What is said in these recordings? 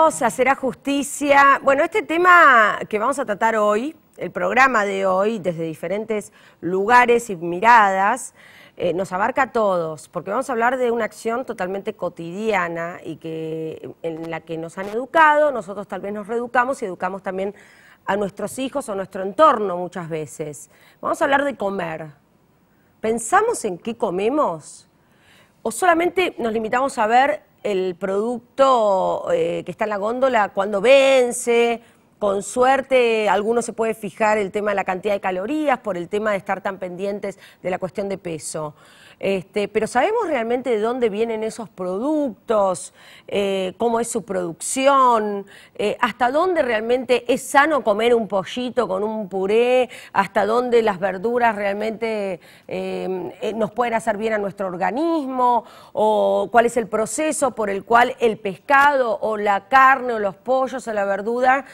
bienvenidos a Será Justicia. Bueno, este tema que vamos a tratar hoy, el programa de hoy, desde diferentes lugares y miradas, nos abarca a todos, porque vamos a hablar de una acción totalmente cotidiana y en la que nos han educado, nosotros tal vez nos reeducamos y educamos también a nuestros hijos o nuestro entorno muchas veces. Vamos a hablar de comer. ¿Pensamos en qué comemos? ¿O solamente nos limitamos a ver el producto que está en la góndola cuando vence? Con suerte, alguno se puede fijar el tema de la cantidad de calorías por el tema de estar tan pendientes de la cuestión de peso. Pero ¿sabemos realmente de dónde vienen esos productos? ¿Cómo es su producción? ¿Hasta dónde realmente es sano comer un pollito con un puré? ¿Hasta dónde las verduras realmente nos pueden hacer bien a nuestro organismo? ¿O cuál es el proceso por el cual el pescado o la carne o los pollos o la verdura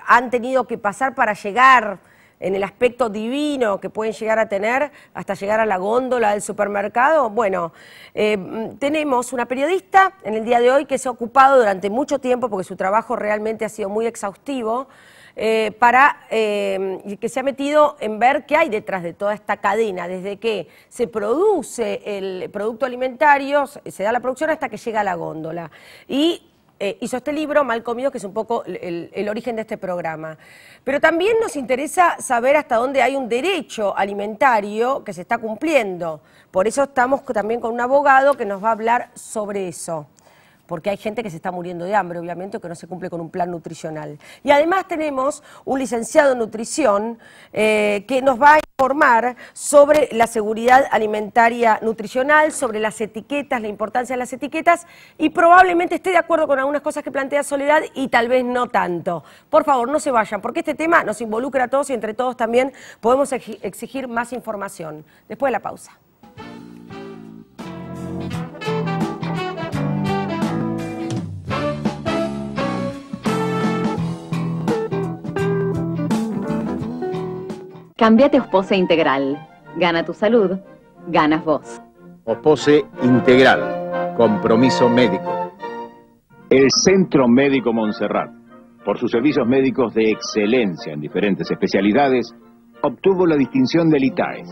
han tenido que pasar para llegar en el aspecto divino que pueden llegar a tener hasta llegar a la góndola del supermercado? Bueno, tenemos una periodista en el día de hoy que se ha ocupado durante mucho tiempo, porque su trabajo realmente ha sido muy exhaustivo, que se ha metido en ver qué hay detrás de toda esta cadena, desde que se produce el producto alimentario, se da la producción hasta que llega a la góndola. Y hizo este libro, Mal Comidos, que es un poco el origen de este programa. Pero también nos interesa saber hasta dónde hay un derecho alimentario que se está cumpliendo. Por eso estamos también con un abogado que nos va a hablar sobre eso. Porque hay gente que se está muriendo de hambre, obviamente, o que no se cumple con un plan nutricional. Y además tenemos un licenciado en nutrición que nos va a informar sobre la seguridad alimentaria nutricional, sobre las etiquetas, la importancia de las etiquetas, y probablemente esté de acuerdo con algunas cosas que plantea Soledad y tal vez no tanto. Por favor, no se vayan, porque este tema nos involucra a todos y entre todos también podemos exigir más información. Después de la pausa. Cámbiate Ospose Integral. Gana tu salud, ganas vos. Ospose Integral. Compromiso médico. El Centro Médico Montserrat, por sus servicios médicos de excelencia en diferentes especialidades, obtuvo la distinción del ITAES,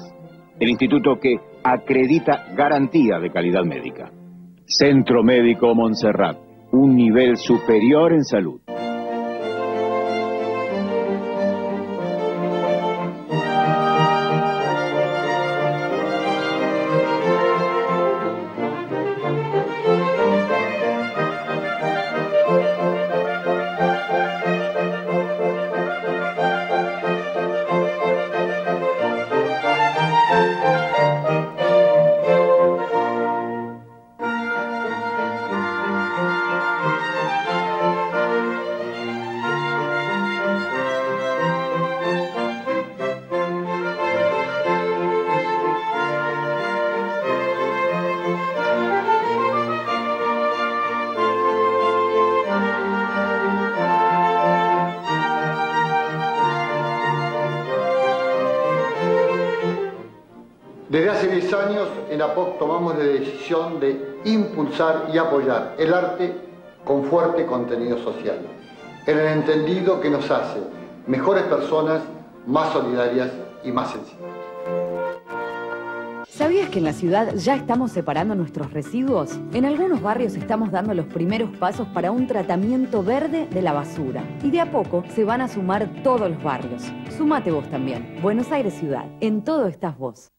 el instituto que acredita garantía de calidad médica. Centro Médico Montserrat, un nivel superior en salud. Desde hace 10 años en APOC tomamos la decisión de impulsar y apoyar el arte con fuerte contenido social, en el entendido que nos hace mejores personas, más solidarias y más sensibles. ¿Sabías que en la ciudad ya estamos separando nuestros residuos? En algunos barrios estamos dando los primeros pasos para un tratamiento verde de la basura. Y de a poco se van a sumar todos los barrios. Sumate vos también. Buenos Aires Ciudad. En todo estás vos.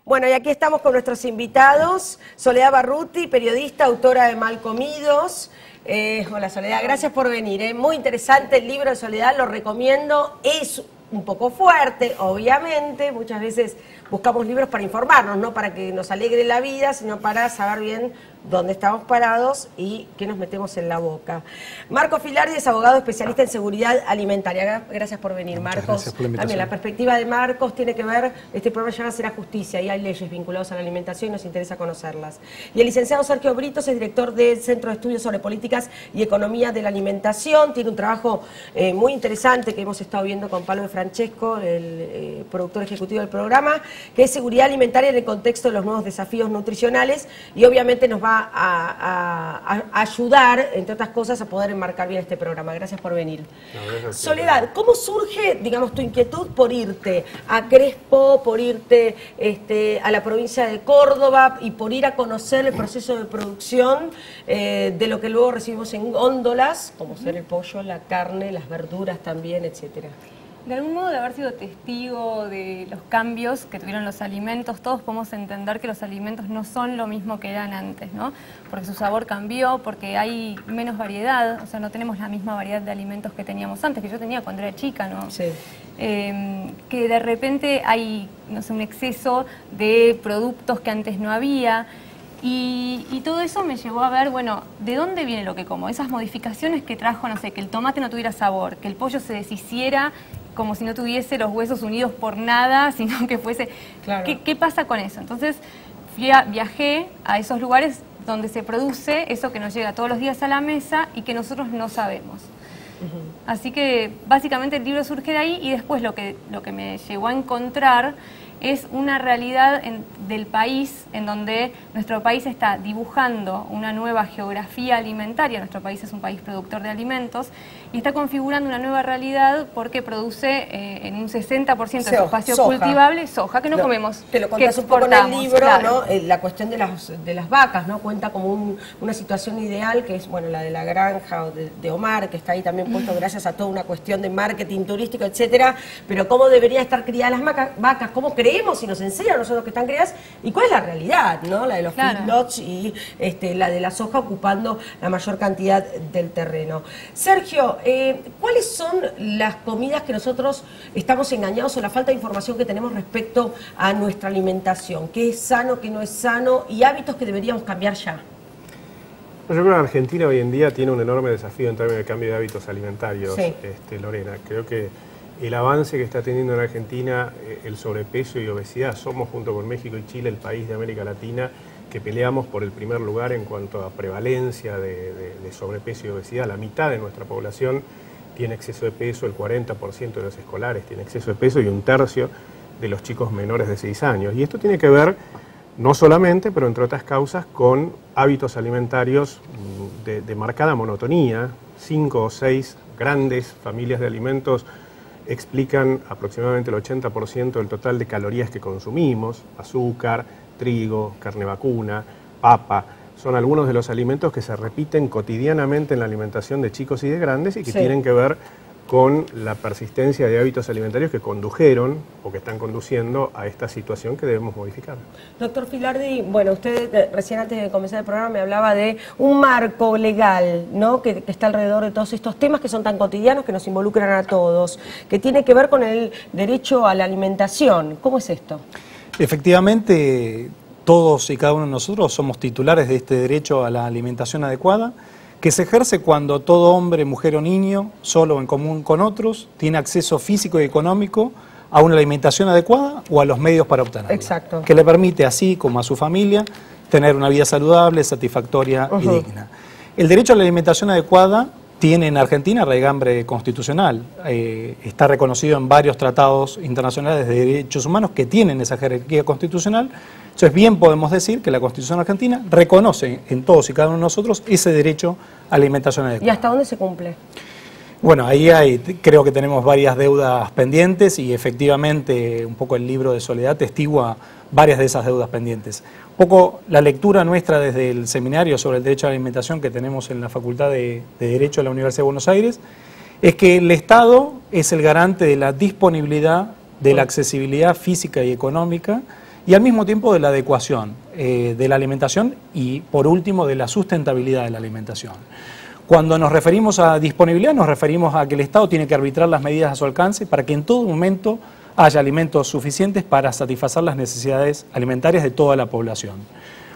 Bueno, y aquí estamos con nuestros invitados, Soledad Barruti, periodista, autora de Mal Comidos. Hola Soledad, gracias por venir. Muy interesante el libro de Soledad, lo recomiendo. Es un poco fuerte, obviamente, muchas veces buscamos libros para informarnos, no para que nos alegre la vida, sino para saber bien dónde estamos parados y qué nos metemos en la boca. Marco Filardi es abogado especialista en seguridad alimentaria. Gracias por venir, Marcos. Gracias por la invitación. También la perspectiva de Marcos tiene que ver, este programa llama Será Justicia y hay leyes vinculadas a la alimentación y nos interesa conocerlas. Y el licenciado Sergio Britos es director del Centro de Estudios sobre Políticas y Economía de la Alimentación. Tiene un trabajo muy interesante que hemos estado viendo con Pablo de Francesco, el productor ejecutivo del programa, que es seguridad alimentaria en el contexto de los nuevos desafíos nutricionales y obviamente nos va a ayudar, entre otras cosas, a poder enmarcar bien este programa. Gracias por venir. No, Soledad, ¿cómo surge, digamos, tu inquietud por irte a Crespo, por irte a la provincia de Córdoba y por ir a conocer el proceso de producción de lo que luego recibimos en góndolas, como ser el pollo, la carne, las verduras también, etcétera? De algún modo, de haber sido testigo de los cambios que tuvieron los alimentos, todos podemos entender que los alimentos no son lo mismo que eran antes, ¿no? Porque su sabor cambió, porque hay menos variedad, o sea, no tenemos la misma variedad de alimentos que teníamos antes, que yo tenía cuando era chica, ¿no? Sí. Que de repente hay, no sé, un exceso de productos que antes no había. Y todo eso me llevó a ver, bueno, ¿de dónde viene lo que como? Esas modificaciones que trajo, no sé, que el tomate no tuviera sabor, que el pollo se deshiciera como si no tuviese los huesos unidos por nada, sino que fuese... Claro. ¿Qué pasa con eso? Entonces viajé a esos lugares donde se produce eso que nos llega todos los días a la mesa y que nosotros no sabemos. Así que básicamente el libro surge de ahí y después lo que me llegó a encontrar es una realidad del país en donde nuestro país está dibujando una nueva geografía alimentaria. Nuestro país es un país productor de alimentos y está configurando una nueva realidad porque produce en un 60% de su espacio cultivable soja, que no comemos. Te lo contás un poco en el libro, claro, ¿no? La cuestión de las vacas, ¿no? Cuenta como una situación ideal que es, bueno, la de la granja o de Omar, que está ahí también puesto gracias a toda una cuestión de marketing turístico, etcétera, pero cómo deberían estar criadas las vacas, cómo creemos y nos enseñan a nosotros que están criadas y cuál es la realidad, ¿no? La de los feedlots y la de la soja ocupando la mayor cantidad del terreno. Sergio, ¿cuáles son las comidas que nosotros estamos engañados o la falta de información que tenemos respecto a nuestra alimentación? ¿Qué es sano, qué no es sano y hábitos que deberíamos cambiar ya? Yo creo que Argentina hoy en día tiene un enorme desafío en términos de cambio de hábitos alimentarios, sí. Lorena. Creo que el avance que está teniendo en Argentina, el sobrepeso y obesidad, somos junto con México y Chile el país de América Latina que peleamos por el primer lugar en cuanto a prevalencia de sobrepeso y obesidad. La mitad de nuestra población tiene exceso de peso, el 40% de los escolares tiene exceso de peso y un tercio de los chicos menores de 6 años. Y esto tiene que ver no solamente, pero entre otras causas, con hábitos alimentarios de marcada monotonía. 5 o 6 grandes familias de alimentos explican aproximadamente el 80% del total de calorías que consumimos: azúcar, trigo, carne vacuna, papa. Son algunos de los alimentos que se repiten cotidianamente en la alimentación de chicos y de grandes y que tienen que ver con la persistencia de hábitos alimentarios que condujeron o que están conduciendo a esta situación que debemos modificar. Doctor Filardi, bueno, usted recién antes de comenzar el programa me hablaba de un marco legal, ¿no? que está alrededor de todos estos temas que son tan cotidianos, que nos involucran a todos, que tiene que ver con el derecho a la alimentación. ¿Cómo es esto? Efectivamente, todos y cada uno de nosotros somos titulares de este derecho a la alimentación adecuada, que se ejerce cuando todo hombre, mujer o niño, solo o en común con otros, tiene acceso físico y económico a una alimentación adecuada o a los medios para obtenerla. Exacto. Que le permite, así como a su familia, tener una vida saludable, satisfactoria y digna. El derecho a la alimentación adecuada tiene en Argentina raigambre constitucional. Está reconocido en varios tratados internacionales de derechos humanos que tienen esa jerarquía constitucional. Entonces, bien podemos decir que la Constitución argentina reconoce en todos y cada uno de nosotros ese derecho a la alimentación adecuada. ¿Y hasta dónde se cumple? Bueno, ahí creo que tenemos varias deudas pendientes y efectivamente un poco el libro de Soledad testigua varias de esas deudas pendientes. Un poco la lectura nuestra desde el seminario sobre el derecho a la alimentación que tenemos en la Facultad de Derecho de la Universidad de Buenos Aires es que el Estado es el garante de la disponibilidad, de la accesibilidad física y económica y al mismo tiempo de la adecuación de la alimentación y, por último, de la sustentabilidad de la alimentación. Cuando nos referimos a disponibilidad, nos referimos a que el Estado tiene que arbitrar las medidas a su alcance para que en todo momento haya alimentos suficientes para satisfacer las necesidades alimentarias de toda la población.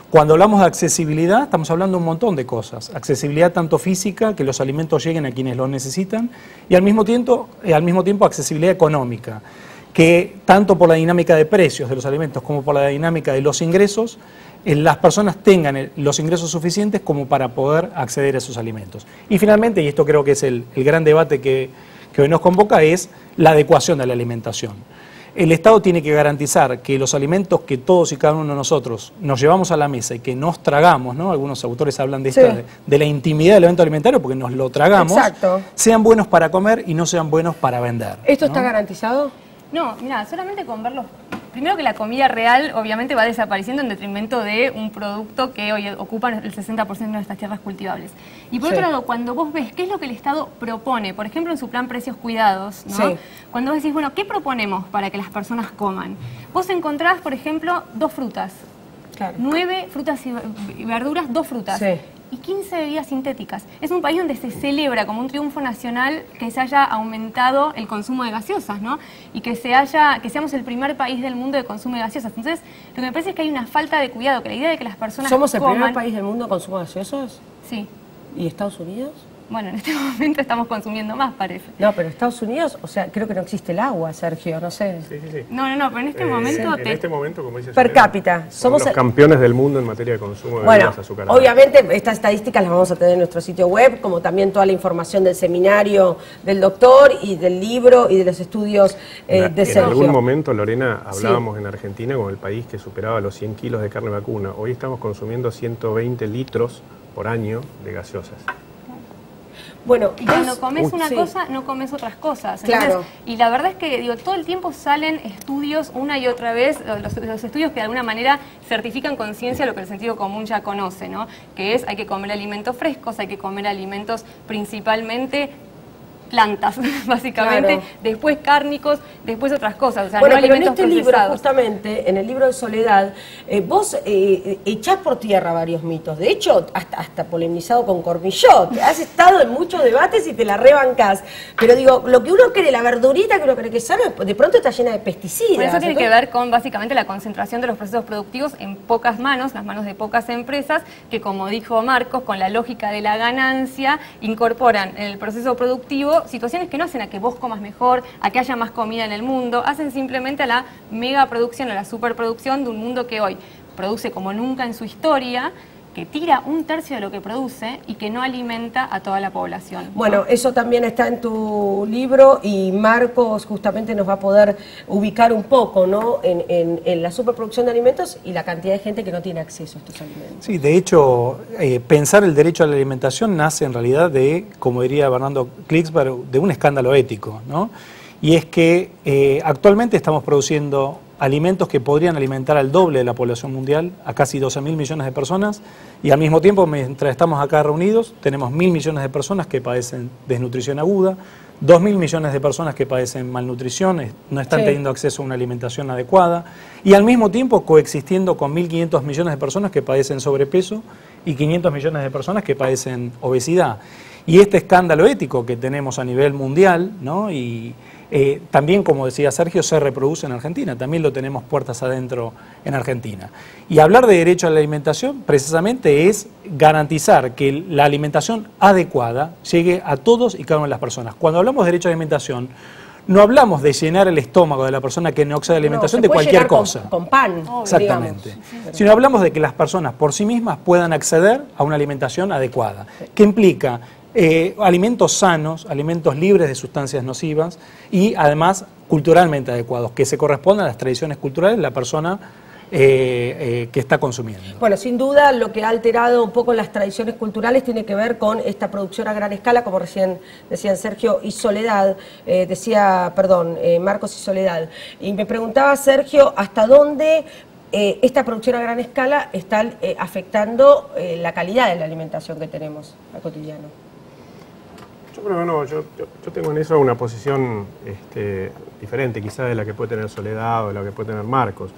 Cuando hablamos de accesibilidad, estamos hablando de un montón de cosas. Accesibilidad tanto física, que los alimentos lleguen a quienes los necesitan, y al mismo tiempo accesibilidad económica, que tanto por la dinámica de precios de los alimentos como por la dinámica de los ingresos, las personas tengan los ingresos suficientes como para poder acceder a esos alimentos. Y finalmente, y esto creo que es el gran debate que hoy nos convoca, es la adecuación de la alimentación. El Estado tiene que garantizar que los alimentos que todos y cada uno de nosotros nos llevamos a la mesa y que nos tragamos, ¿no? Algunos autores hablan de, de la intimidad del evento alimentario porque nos lo tragamos, sean buenos para comer y no sean buenos para vender. ¿Esto está garantizado? No, mira, solamente con verlos. Primero que la comida real obviamente va desapareciendo en detrimento de un producto que hoy ocupa el 60% de nuestras tierras cultivables. Y por otro lado, cuando vos ves qué es lo que el Estado propone, por ejemplo en su plan Precios Cuidados, ¿no? Cuando vos decís, bueno, ¿qué proponemos para que las personas coman? Vos encontrás, por ejemplo, 2 frutas, 9 frutas y verduras, 2 frutas. Y 15 bebidas sintéticas. Es un país donde se celebra como un triunfo nacional que se haya aumentado el consumo de gaseosas, ¿no? Y que seamos el primer país del mundo de consumo de gaseosas. Entonces, lo que me parece es que hay una falta de cuidado, que la idea de que las personas ¿Somos el primer país del mundo de consumo de gaseosas? Sí. ¿Y Estados Unidos? Bueno, en este momento estamos consumiendo más, parece. No, pero Estados Unidos, o sea, creo que no existe el agua, Sergio, no sé. No, pero en este momento... En este momento, como dice Per cápita. Somos los campeones del mundo en materia de consumo de bebidas azucaradas. Obviamente, estas estadísticas las vamos a tener en nuestro sitio web, como también toda la información del seminario del doctor y del libro y de los estudios de Sergio. En algún momento, Lorena, hablábamos en Argentina como el país que superaba los 100 kilos de carne vacuna. Hoy estamos consumiendo 120 litros por año de gaseosas. Bueno, y cuando comes una cosa, no comes otras cosas. Entonces, y la verdad es que, digo, todo el tiempo salen estudios una y otra vez, los estudios que de alguna manera certifican con ciencia lo que el sentido común ya conoce, ¿no? Que es, hay que comer alimentos frescos, hay que comer alimentos principalmente plantas, básicamente, después cárnicos, después otras cosas, o sea, no alimentos procesados. En este libro, justamente, en el libro de Soledad, vos echás por tierra varios mitos, de hecho, hasta polemizado con Cormillot, has estado en muchos debates y te la rebancás, pero digo, lo que uno cree, la verdurita que uno cree que es sano, de pronto está llena de pesticidas. Bueno, eso tiene que ver con, básicamente, la concentración de los procesos productivos en pocas manos, las manos de pocas empresas, que, como dijo Marcos, con la lógica de la ganancia, incorporan en el proceso productivo situaciones que no hacen a que vos comas mejor, a que haya más comida en el mundo, hacen simplemente a la megaproducción, a la superproducción de un mundo que hoy produce como nunca en su historia, que tira 1/3 de lo que produce y que no alimenta a toda la población. Bueno, eso también está en tu libro y Marcos justamente nos va a poder ubicar un poco, ¿no? en la superproducción de alimentos y la cantidad de gente que no tiene acceso a estos alimentos. Sí, de hecho, pensar el derecho a la alimentación nace en realidad de, como diría Bernardo Klicksberg, de un escándalo ético, ¿no? Y es que actualmente estamos produciendo alimentos que podrían alimentar al doble de la población mundial, a casi 12.000 millones de personas, y al mismo tiempo, mientras estamos acá reunidos, tenemos 1.000 millones de personas que padecen desnutrición aguda, 2.000 millones de personas que padecen malnutrición, no están teniendo acceso a una alimentación adecuada, y al mismo tiempo coexistiendo con 1.500 millones de personas que padecen sobrepeso y 500 millones de personas que padecen obesidad. Y este escándalo ético que tenemos a nivel mundial, ¿no? Y también, como decía Sergio, se reproduce en Argentina, también lo tenemos puertas adentro en Argentina. Y hablar de derecho a la alimentación precisamente es garantizar que la alimentación adecuada llegue a todos y cada una de las personas. Cuando hablamos de derecho a la alimentación, no hablamos de llenar el estómago de la persona que no accede a la alimentación de cualquier cosa. Con pan, exactamente. Sino hablamos de que las personas por sí mismas puedan acceder a una alimentación adecuada, que implica alimentos sanos, alimentos libres de sustancias nocivas y además culturalmente adecuados, que se correspondan a las tradiciones culturales de la persona que está consumiendo. Bueno, sin duda lo que ha alterado un poco las tradiciones culturales tiene que ver con esta producción a gran escala, como recién decían Sergio y Soledad, Marcos y Soledad. Y me preguntaba, Sergio, ¿hasta dónde esta producción a gran escala está afectando la calidad de la alimentación que tenemos a cotidiano? Yo creo que no, yo tengo en eso una posición diferente quizá de la que puede tener Soledad o de la que puede tener Marcos.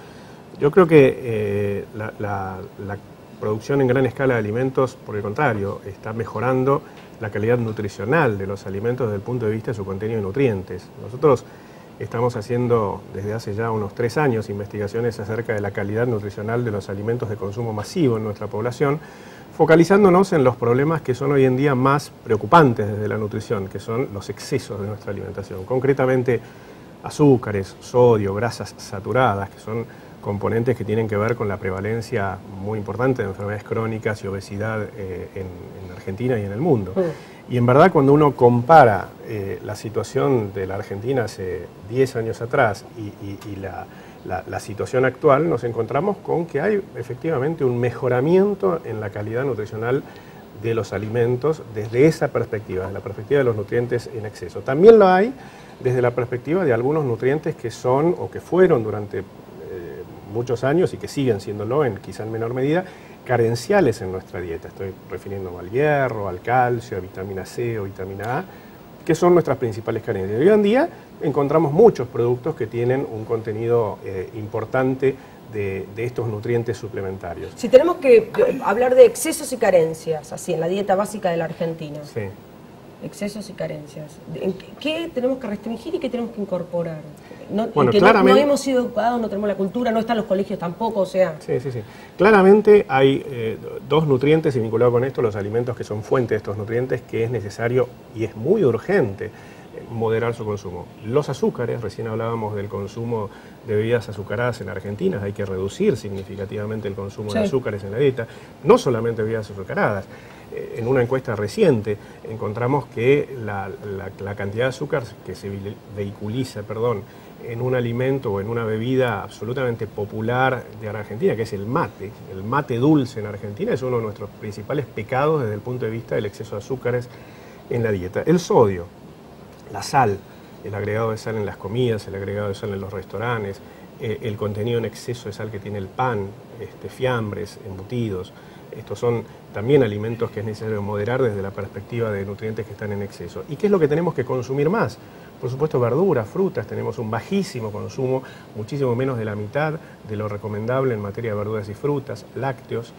Yo creo que la producción en gran escala de alimentos, por el contrario, está mejorando la calidad nutricional de los alimentos desde el punto de vista de su contenido de nutrientes. Nosotros estamos haciendo desde hace ya unos 3 años investigaciones acerca de la calidad nutricional de los alimentos de consumo masivo en nuestra población, focalizándonos en los problemas que son hoy en día más preocupantes desde la nutrición, que son los excesos de nuestra alimentación. Concretamente, azúcares, sodio, grasas saturadas, que son componentes que tienen que ver con la prevalencia muy importante de enfermedades crónicas y obesidad en Argentina y en el mundo. Y en verdad, cuando uno compara la situación de la Argentina hace 10 años atrás y la situación actual, nos encontramos con que hay efectivamente un mejoramiento en la calidad nutricional de los alimentos desde esa perspectiva, desde la perspectiva de los nutrientes en exceso. También lo hay desde la perspectiva de algunos nutrientes que son o que fueron durante muchos años y que siguen siéndolo, quizá en menor medida, carenciales en nuestra dieta. Estoy refiriéndome al hierro, al calcio, a vitamina C o vitamina A, que son nuestras principales carencias. Hoy en día encontramos muchos productos que tienen un contenido importante de estos nutrientes suplementarios. Si tenemos que hablar de excesos y carencias, así en la dieta básica de la Argentina. Sí. Excesos y carencias. ¿Qué tenemos que restringir y qué tenemos que incorporar? Bueno, que claramente, no hemos sido educados, no tenemos la cultura, no están los colegios tampoco, o sea... Sí. Claramente hay 2 nutrientes, y vinculado con esto, los alimentos que son fuente de estos nutrientes, que es necesario y es muy urgente moderar su consumo. Los azúcares, recién hablábamos del consumo de bebidas azucaradas en Argentina, hay que reducir significativamente el consumo de azúcares en la dieta, no solamente bebidas azucaradas. En una encuesta reciente encontramos que la cantidad de azúcar que se vehiculiza, en un alimento o en una bebida absolutamente popular de Argentina, que es el mate dulce en Argentina, es uno de nuestros principales pecados desde el punto de vista del exceso de azúcares en la dieta. El sodio, la sal, el agregado de sal en las comidas, el agregado de sal en los restaurantes, el contenido en exceso de sal que tiene el pan, fiambres, embutidos. Estos son también alimentos que es necesario moderar desde la perspectiva de nutrientes que están en exceso. ¿Y qué es lo que tenemos que consumir más? Por supuesto, verduras, frutas, tenemos un bajísimo consumo, muchísimo menos de la mitad de lo recomendable en materia de verduras y frutas, lácteos,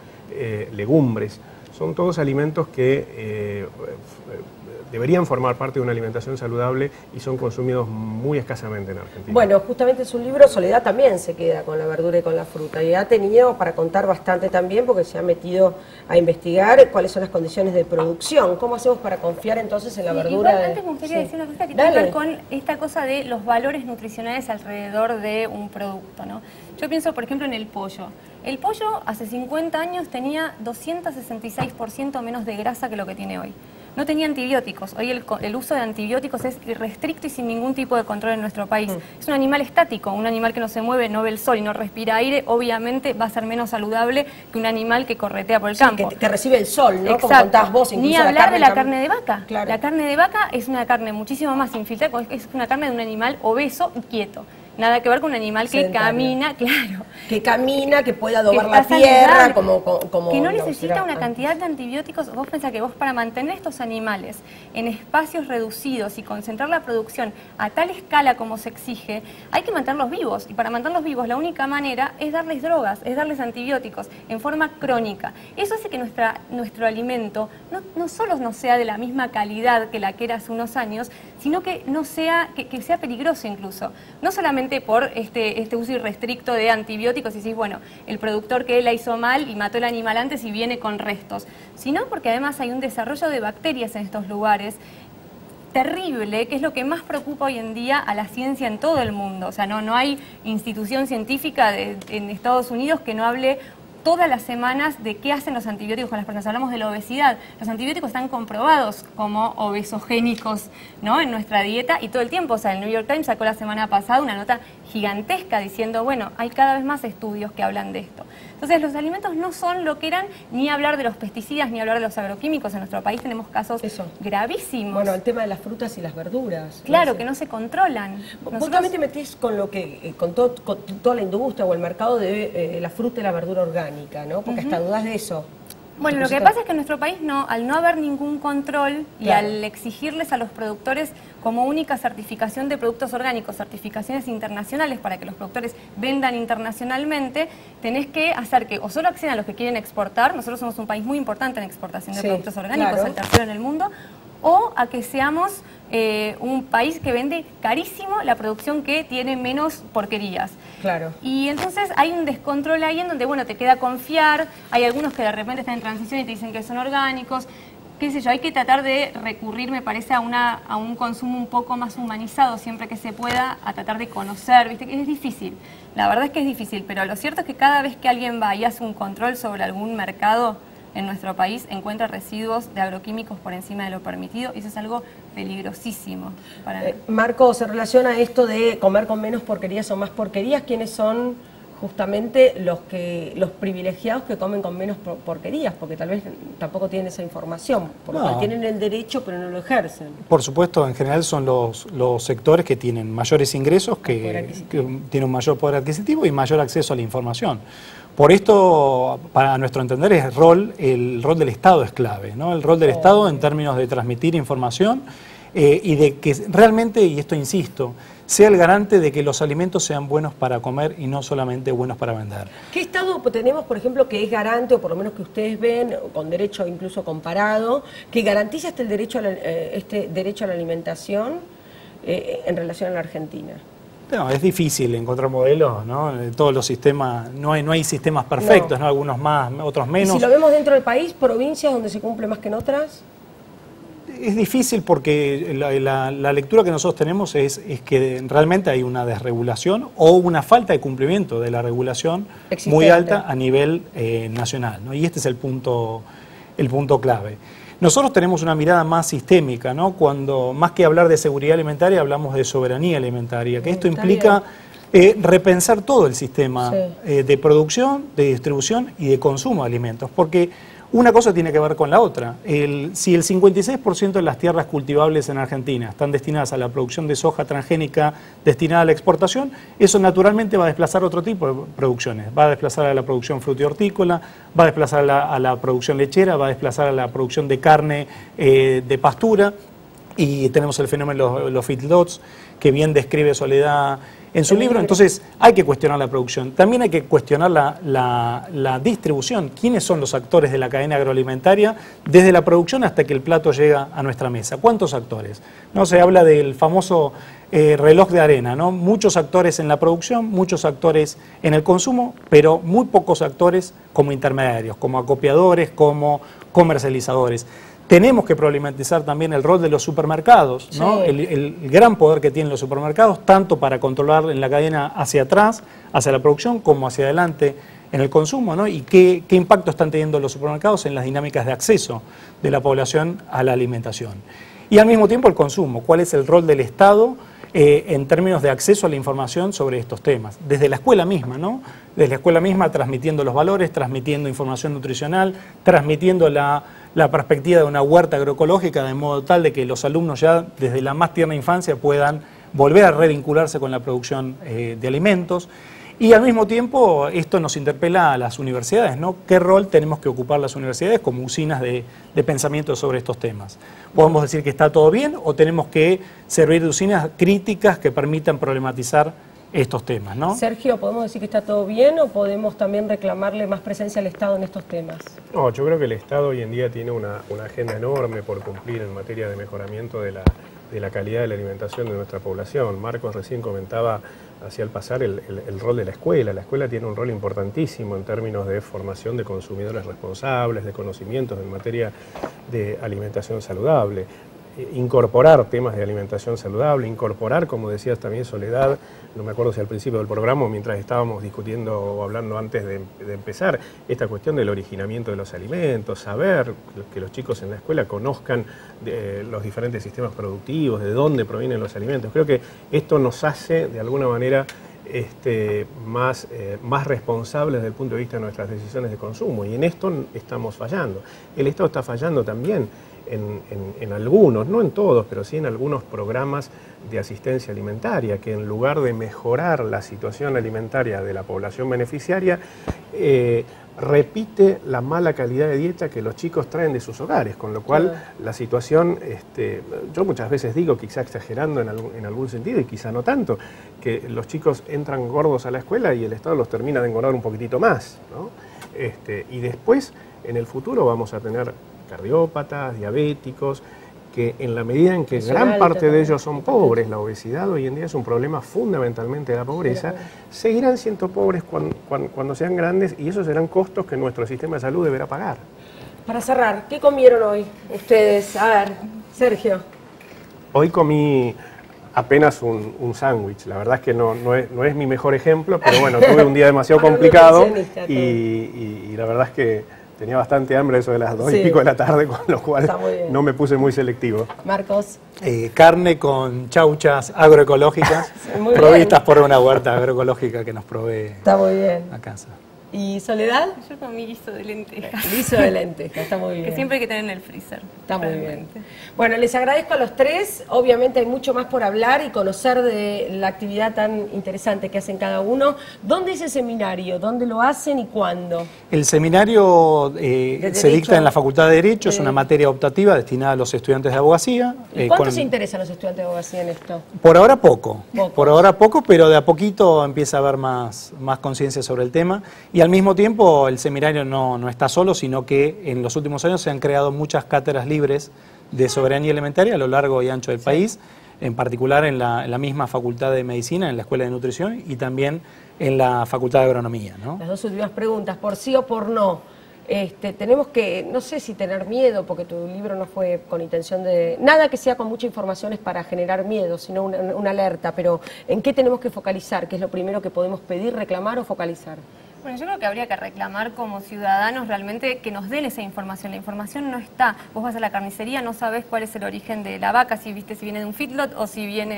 legumbres. Son todos alimentos que deberían formar parte de una alimentación saludable y son consumidos muy escasamente en Argentina. Bueno, justamente en su libro Soledad también se queda con la verdura y con la fruta y ha tenido para contar bastante también porque se ha metido a investigar cuáles son las condiciones de producción. ¿Cómo hacemos para confiar entonces en la verdura? Igual, antes me gustaría decir una cosa que tiene que ver con esta cosa de los valores nutricionales alrededor de un producto, ¿no? Yo pienso, por ejemplo, en el pollo. El pollo hace 50 años tenía 266% menos de grasa que lo que tiene hoy. No tenía antibióticos. Hoy el uso de antibióticos es irrestricto y sin ningún tipo de control en nuestro país. Es un animal estático, un animal que no se mueve, no ve el sol y no respira aire, obviamente va a ser menos saludable que un animal que corretea por el campo. Que recibe el sol, ¿no? Exacto. Como contabas vos, Ni hablar de la carne de vaca. Claro. La carne de vaca es una carne muchísimo más infiltrada, es una carne de un animal obeso y quieto. Nada que ver con un animal que camina, claro. Que camina, que puede adobar la tierra, como que no necesita una cantidad de antibióticos. Vos pensás que vos para mantener estos animales en espacios reducidos y concentrar la producción a tal escala como se exige, hay que mantenerlos vivos. Y para mantenerlos vivos la única manera es darles drogas, es darles antibióticos en forma crónica. Eso hace que nuestro alimento no solo no sea de la misma calidad que la que era hace unos años, sino que no sea, que sea peligroso incluso. No solamente por este uso irrestricto de antibióticos y decís, bueno, el productor que la hizo mal y mató el animal antes y viene con restos, sino porque además hay un desarrollo de bacterias en estos lugares terrible, que es lo que más preocupa hoy en día a la ciencia en todo el mundo. O sea, no hay institución científica en Estados Unidos que no hable todas las semanas de qué hacen los antibióticos con las personas. Hablamos de la obesidad. Los antibióticos están comprobados como obesogénicos, ¿no?, en nuestra dieta y todo el tiempo. O sea, el New York Times sacó la semana pasada una nota gigantesca diciendo, bueno, hay cada vez más estudios que hablan de esto. Entonces, los alimentos no son lo que eran, ni hablar de los pesticidas, ni hablar de los agroquímicos. En nuestro país tenemos casos gravísimos. Bueno, el tema de las frutas y las verduras. Claro, que no se controlan. Vos también te metés con lo que, con toda la industria o el mercado de la fruta y la verdura orgánica, ¿no? Porque hasta dudas de eso. Bueno, lo que pasa es que en nuestro país, al no haber ningún control y al exigirles a los productores como única certificación de productos orgánicos, certificaciones internacionales para que los productores vendan internacionalmente, tenés que hacer que o solo accedan a los que quieren exportar. Nosotros somos un país muy importante en exportación de productos orgánicos, el tercero en el mundo, o a que seamos un país que vende carísimo la producción que tiene menos porquerías. Claro. Y entonces hay un descontrol ahí en donde, bueno, te queda confiar, hay algunos que de repente están en transición y te dicen que son orgánicos, qué sé yo, hay que tratar de recurrir, me parece, a un consumo un poco más humanizado siempre que se pueda, a tratar de conocer, ¿viste? Que es difícil, la verdad es que es difícil, pero lo cierto es que cada vez que alguien va y hace un control sobre algún mercado en nuestro país, encuentra residuos de agroquímicos por encima de lo permitido, y eso es algo peligrosísimo para mí. Marco, ¿se relaciona esto de comer con menos porquerías o más porquerías? ¿Quiénes son justamente los privilegiados que comen con menos porquerías? Porque tal vez tampoco tienen esa información, porque tienen el derecho pero no lo ejercen. Por supuesto, en general son los sectores que tienen mayores ingresos, que tienen un mayor poder adquisitivo y mayor acceso a la información. Por esto, para nuestro entender, el rol del Estado es clave, ¿no? El rol del Estado en términos de transmitir información y de que realmente, y esto insisto, sea el garante de que los alimentos sean buenos para comer y no solamente buenos para vender. ¿Qué Estado tenemos, por ejemplo, que es garante, o por lo menos que ustedes ven, con derecho incluso comparado, que garantiza este derecho a la alimentación en relación a la Argentina? No, es difícil encontrar modelos, ¿no? Todos los sistemas, no hay sistemas perfectos, ¿no? Algunos más, otros menos. ¿Y si lo vemos dentro del país, provincias donde se cumple más que en otras? Es difícil porque la lectura que nosotros tenemos es que realmente hay una desregulación o una falta de cumplimiento de la regulación muy alta a nivel nacional, ¿no? Y este es el punto clave. Nosotros tenemos una mirada más sistémica, ¿no? Cuando más que hablar de seguridad alimentaria, hablamos de soberanía alimentaria, que esto implica repensar todo el sistema de producción, de distribución y de consumo de alimentos, porque una cosa tiene que ver con la otra. Si el 56% de las tierras cultivables en Argentina están destinadas a la producción de soja transgénica destinada a la exportación, eso naturalmente va a desplazar otro tipo de producciones. Va a desplazar a la producción frutícola, va a desplazar a la producción lechera, va a desplazar a la producción de carne de pastura, y tenemos el fenómeno de los feedlots, que bien describe Soledad en su libro. Entonces hay que cuestionar la producción, también hay que cuestionar la distribución. ¿Quiénes son los actores de la cadena agroalimentaria desde la producción hasta que el plato llega a nuestra mesa? ¿Cuántos actores? No se habla del famoso reloj de arena, ¿no? Muchos actores en la producción, muchos actores en el consumo, pero muy pocos actores como intermediarios, como acopiadores, como comercializadores. Tenemos que problematizar también el rol de los supermercados, ¿no? El gran poder que tienen los supermercados, tanto para controlar en la cadena hacia atrás, hacia la producción, como hacia adelante en el consumo, ¿no? Y qué impacto están teniendo los supermercados en las dinámicas de acceso de la población a la alimentación. Y al mismo tiempo el consumo, cuál es el rol del Estado en términos de acceso a la información sobre estos temas. Desde la escuela misma, ¿no? Desde la escuela misma transmitiendo los valores, transmitiendo información nutricional, transmitiendo la perspectiva de una huerta agroecológica, de modo tal de que los alumnos ya desde la más tierna infancia puedan volver a revincularse con la producción de alimentos. Y al mismo tiempo esto nos interpela a las universidades, ¿no? ¿Qué rol tenemos que ocupar las universidades como usinas de pensamiento sobre estos temas? ¿Podemos decir que está todo bien o tenemos que servir de usinas críticas que permitan problematizar estos temas, ¿no? Sergio, ¿podemos decir que está todo bien o podemos también reclamarle más presencia al Estado en estos temas? No, yo creo que el Estado hoy en día tiene una agenda enorme por cumplir en materia de mejoramiento de la calidad de la alimentación de nuestra población. Marcos recién comentaba hacia el pasar el rol de la escuela. La escuela tiene un rol importantísimo en términos de formación de consumidores responsables, de conocimientos en materia de alimentación saludable. Incorporar temas de alimentación saludable, incorporar, como decías también Soledad, no me acuerdo si al principio del programa, mientras estábamos discutiendo o hablando antes de empezar, esta cuestión del originamiento de los alimentos, saber que los chicos en la escuela conozcan los diferentes sistemas productivos, de dónde provienen los alimentos. Creo que esto nos hace, de alguna manera, más responsables desde el punto de vista de nuestras decisiones de consumo, y en esto estamos fallando. El Estado está fallando también en algunos, no en todos, pero sí en algunos programas de asistencia alimentaria, que en lugar de mejorar la situación alimentaria de la población beneficiaria, repite la mala calidad de dieta que los chicos traen de sus hogares, con lo cual la situación, yo muchas veces digo, quizá exagerando en algún sentido y quizá no tanto, que los chicos entran gordos a la escuela y el Estado los termina de engordar un poquitito más, ¿no? Y después, en el futuro, vamos a tener cardiópatas, diabéticos, que en la medida en que gran parte de ellos son pobres, la obesidad hoy en día es un problema fundamentalmente de la pobreza, seguirán siendo pobres cuando sean grandes, y esos serán costos que nuestro sistema de salud deberá pagar. Para cerrar, ¿qué comieron hoy ustedes? A ver, Sergio. Hoy comí apenas un sándwich. La verdad es que no es mi mejor ejemplo, pero bueno, tuve un día demasiado complicado y la verdad es que tenía bastante hambre, eso de las 2 y pico de la tarde, con lo cual no me puse muy selectivo. Marcos. Carne con chauchas agroecológicas, provistas por una huerta agroecológica que nos provee a casa. ¿Y Soledad? Yo comí guiso de lentejas. Guiso de lentejas, está muy bien. Que siempre hay que tener en el freezer. Está muy bien. Bueno, les agradezco a los tres. Obviamente hay mucho más por hablar y conocer de la actividad tan interesante que hacen cada uno. ¿Dónde es el seminario? ¿Dónde lo hacen y cuándo? El seminario se dicta en la Facultad de Derecho, es una materia optativa destinada a los estudiantes de abogacía. ¿Y cuánto se interesan los estudiantes de abogacía en esto? Por ahora poco. Por ahora poco, pero de a poquito empieza a haber más conciencia sobre el tema. Y al mismo tiempo el seminario no está solo, sino que en los últimos años se han creado muchas cátedras libres de soberanía alimentaria a lo largo y ancho del país, en particular en la misma Facultad de Medicina, en la Escuela de Nutrición y también en la Facultad de Agronomía, ¿no? Las dos últimas preguntas, por sí o por no. Tenemos que, no sé si tener miedo, porque tu libro no fue con intención de... Nada que sea con mucha información es para generar miedo, sino una alerta, pero ¿en qué tenemos que focalizar? ¿Qué es lo primero que podemos pedir, reclamar o focalizar? Bueno, yo creo que habría que reclamar como ciudadanos realmente que nos den esa información. La información no está. Vos vas a la carnicería, no sabés cuál es el origen de la vaca, si viene de un feedlot o si viene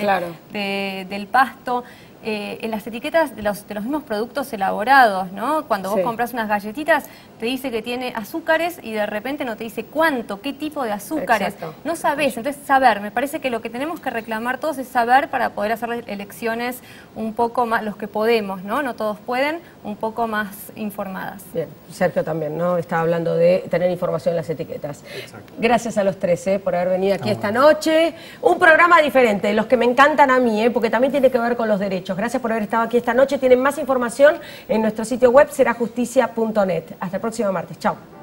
del pasto. En las etiquetas de los mismos productos elaborados, ¿no? Cuando vos compras unas galletitas, te dice que tiene azúcares y de repente no te dice cuánto, qué tipo de azúcares. No sabés, entonces saber. Me parece que lo que tenemos que reclamar todos es saber para poder hacer elecciones un poco más, los que podemos, ¿no? No todos pueden, un poco más informadas. Bien, Sergio también, ¿no? Estaba hablando de tener información en las etiquetas. Gracias a los tres, por haber venido aquí esta noche. Un programa diferente, los que me encantan a mí, porque también tiene que ver con los derechos. Gracias por haber estado aquí esta noche. Tienen más información en nuestro sitio web, serajusticia.net. Hasta el próximo martes. Chao.